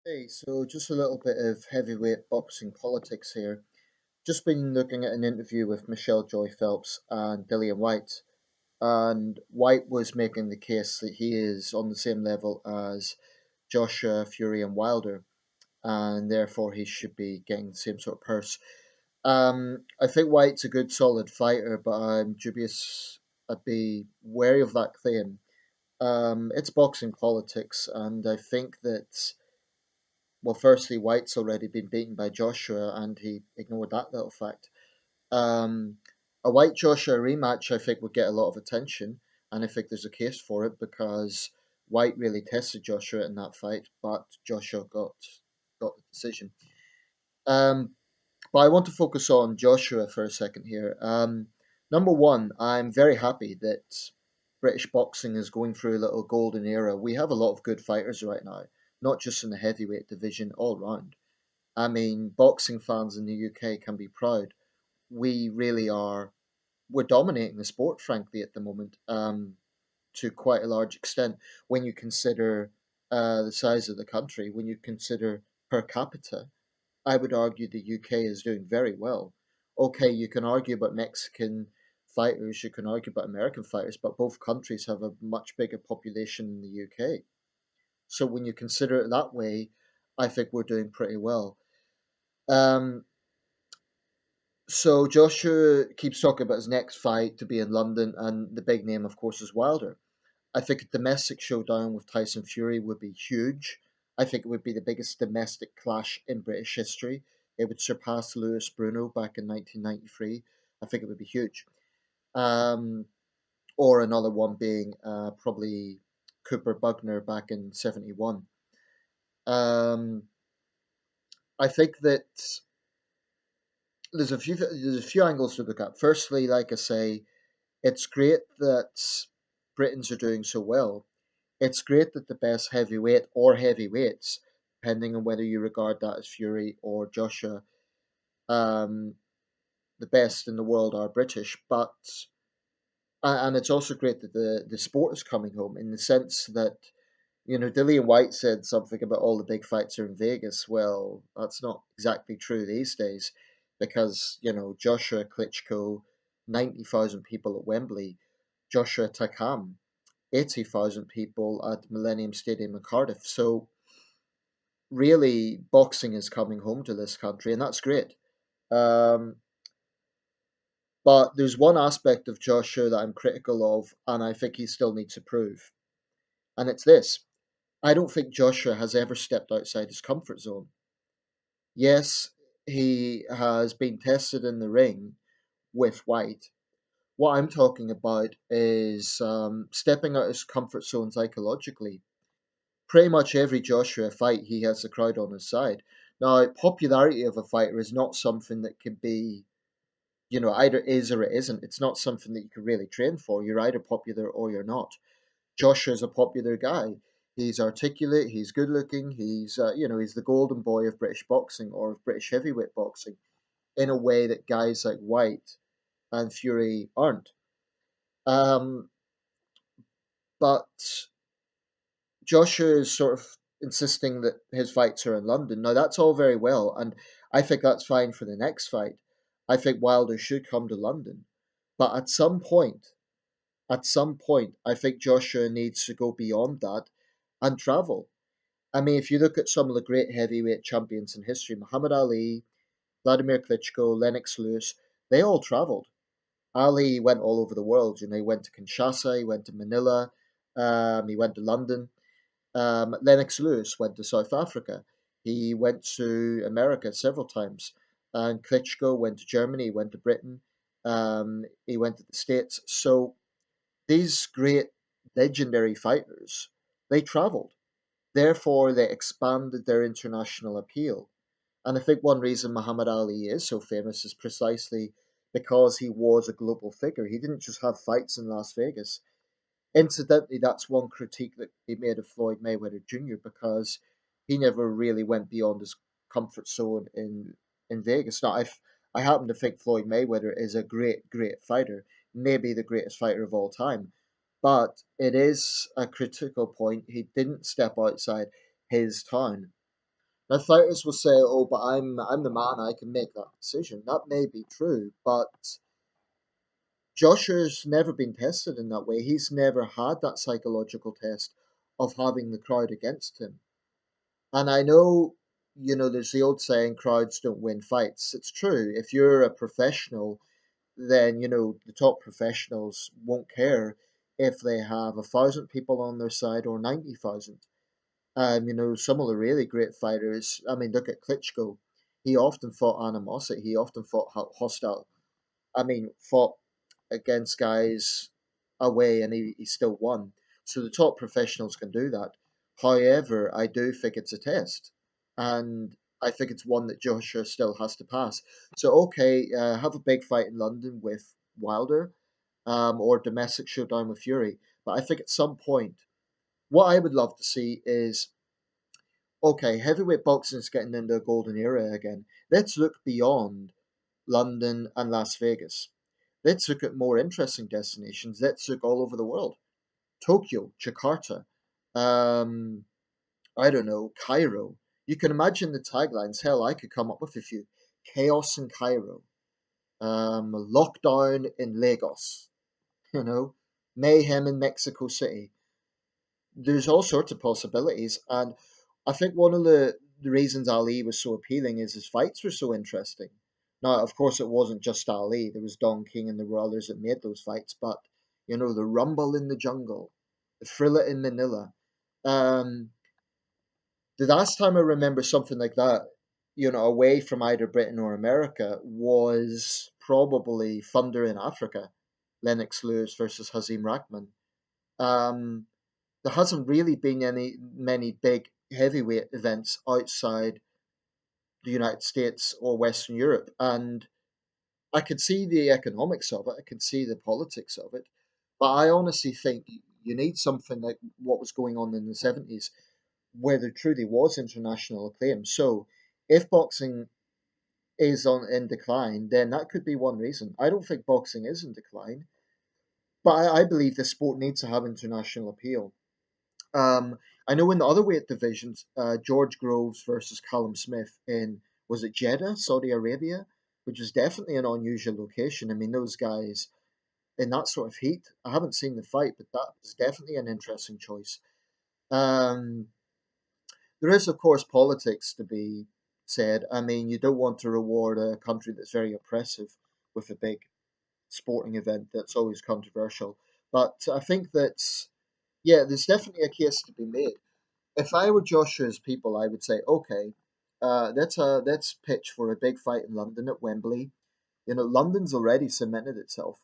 Hey, so just a little bit of heavyweight boxing politics here. Just been looking at an interview with Michelle Joy Phelps and Dillian White, and White was making the case that he is on the same level as Joshua, Fury, and Wilder, and therefore he should be getting the same sort of purse. I think White's a good, solid fighter, but I'm dubious. I'd be wary of that claim. It's boxing politics, and I think that well, firstly, White's already been beaten by Joshua, and he ignored that little fact. Um, a White Joshua rematch, I think, would get a lot of attention, and I think there's a case for it because White really tested Joshua in that fight, but Joshua got the decision. Um, but I want to focus on Joshua for a second here. Number one, I'm very happy that British boxing is going through a little golden era. We have a lot of good fighters right now, not just in the heavyweight division, all round. I mean, boxing fans in the UK can be proud. We really are. We're dominating the sport, frankly, at the moment, to quite a large extent. When you consider the size of the country, when you consider per capita, I would argue the UK is doing very well. Okay, you can argue about Mexican fighters, you can argue about American fighters, but both countries have a much bigger population than the UK. So when you consider it that way, I think we're doing pretty well. Um, So Joshua keeps talking about his next fight to be in London, and the big name, of course, is Wilder. I think a domestic showdown with Tyson Fury would be huge. I think it would be the biggest domestic clash in British history. It would surpass Lewis Bruno back in 1993. I think it would be huge. Um, or another one being probably Cooper Bugner back in '71. Um, I think that there's a few angles to look at. Firstly, like I say, it's great that Britons are doing so well. It's great that the best heavyweight or heavyweights, depending on whether you regard that as Fury or Joshua, um, the best in the world are British. But and it's also great that the sport is coming home in the sense that Dillian White said something about all the big fights are in Vegas. Well, that's not exactly true these days, because Joshua Klitschko, 90,000 people at Wembley. Joshua Takam, 80,000 people at Millennium Stadium in Cardiff. So, really, boxing is coming home to this country, and that's great. Um, but there's one aspect of Joshua that I'm critical of, and I think he still needs to prove. And it's this: I don't think Joshua has ever stepped outside his comfort zone. Yes, he has been tested in the ring with White. What I'm talking about is stepping out of his comfort zone psychologically. Pretty much every Joshua fight, he has the crowd on his side. Now, popularity of a fighter is not something that can be, either is or it isn't. It's not something that you can really train for. You're either popular or you're not. Joshua's a popular guy. He's articulate. He's good looking. He's the golden boy of British boxing or of British heavyweight boxing in a way that guys like White and Fury aren't. Um, but Joshua is sort of insisting that his fights are in London. Now that's all very well, and I think that's fine for the next fight. I think Wilder should come to London, but at some point, I think Joshua needs to go beyond that and travel. I mean, if you look at some of the great heavyweight champions in history, Muhammad Ali, Vladimir Klitschko, Lennox Lewis, they all traveled. Ali went all over the world. He went to Kinshasa, he went to Manila, he went to London. Lennox Lewis went to South Africa. He went to America several times. And Klitschko went to Germany, he went to Britain, he went to the States. So these great legendary fighters, they traveled. Therefore, they expanded their international appeal. And I think one reason Muhammad Ali is so famous is precisely because he was a global figure. He didn't just have fights in Las Vegas. Incidentally, that's one critique that he made of Floyd Mayweather Jr. because he never really went beyond his comfort zone in Vegas. Now, I happen to think Floyd Mayweather is a great, great fighter, maybe the greatest fighter of all time. But it is a critical point. He didn't step outside his town. Now fighters will say, "Oh, but I'm the man. I can make that decision." That may be true, but Joshua's never been tested in that way. He's never had that psychological test of having the crowd against him. And I know, there's the old saying, crowds don't win fights. It's true. If you're a professional, then, the top professionals won't care if they have 1,000 people on their side or 90,000. Some of the really great fighters, I mean, look at Klitschko. He often fought animosity. He often fought hostile. Fought against guys away and he still won. So the top professionals can do that. However, I do think it's a test. And I think it's one that Joshua still has to pass. So, okay, have a big fight in London with Wilder, or domestic showdown with Fury. But I think at some point, what I would love to see is, okay, heavyweight boxing is getting into a golden era again. Let's look beyond London and Las Vegas. Let's look at more interesting destinations. Let's look all over the world. Tokyo, Jakarta, um, I don't know, Cairo. You can imagine the taglines. Hell, I could come up with a few. Chaos in Cairo, lockdown in Lagos, you know, mayhem in Mexico City. There's all sorts of possibilities. And I think one of the reasons Ali was so appealing is his fights were so interesting. Now, of course, it wasn't just Ali. There was Don King and there were others that made those fights. But, the rumble in the jungle, the thriller in Manila. Um, the last time I remember something like that, away from either Britain or America, was probably Thunder in Africa, Lennox Lewis versus Hazim Rahman. Um, there hasn't really been any many big heavyweight events outside the United States or Western Europe, and I could see the economics of it, I could see the politics of it, but I honestly think you need something like what was going on in the 70s, where there truly was international acclaim. So, if boxing is on in decline, then that could be one reason. I don't think boxing is in decline, but I believe the sport needs to have international appeal. I know in the other weight divisions, George Groves versus Callum Smith in, was it Jeddah, Saudi Arabia, which is definitely an unusual location. I mean, those guys in that sort of heat. I haven't seen the fight, but that is definitely an interesting choice. Um, there is, of course, politics to be said. I mean, you don't want to reward a country that's very oppressive with a big sporting event that's always controversial. But I think that, yeah, there's definitely a case to be made. If I were Joshua's people, I would say, okay, let's pitch for a big fight in London at Wembley. London's already cemented itself.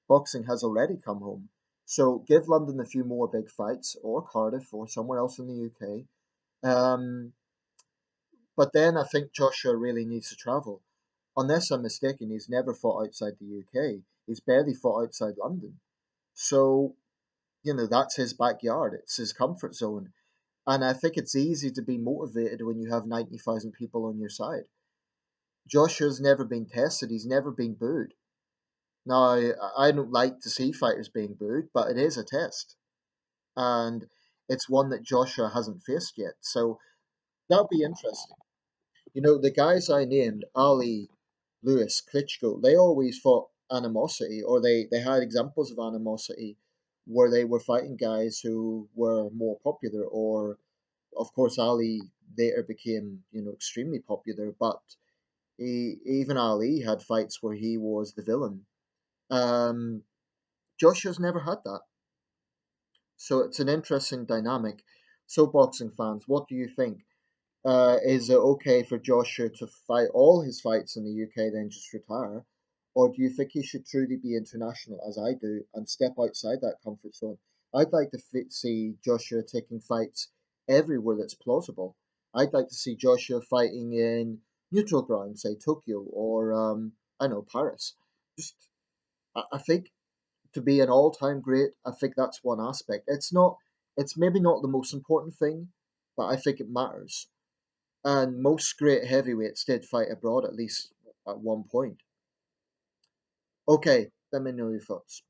Boxing has already come home. So give London a few more big fights, or Cardiff, or somewhere else in the UK. Um, but then I think Joshua really needs to travel. Unless I'm mistaken, he's never fought outside the UK. He's barely fought outside London. So, that's his backyard. It's his comfort zone. And I think it's easy to be motivated when you have 90,000 people on your side. Joshua's never been tested, he's never been booed. Now, I don't like to see fighters being booed, but it is a test. And it's one that Joshua hasn't faced yet. So that'll be interesting. The guys I named, Ali, Lewis, Klitschko, they always fought animosity, or they had examples of animosity where they were fighting guys who were more popular, or of course, Ali later became, extremely popular, but even Ali had fights where he was the villain. Um, Joshua's never had that. So it's an interesting dynamic. So, boxing fans, what do you think? Is it okay for Joshua to fight all his fights in the UK, then just retire? Or do you think he should truly be international, as I do, and step outside that comfort zone? I'd like to see Joshua taking fights everywhere that's plausible. I'd like to see Joshua fighting in neutral ground, say Tokyo or, I know, Paris. Just, I think to be an all-time great, I think that's one aspect. It's maybe not the most important thing, but I think it matters. And most great heavyweights did fight abroad at least at one point. Okay, let me know your thoughts.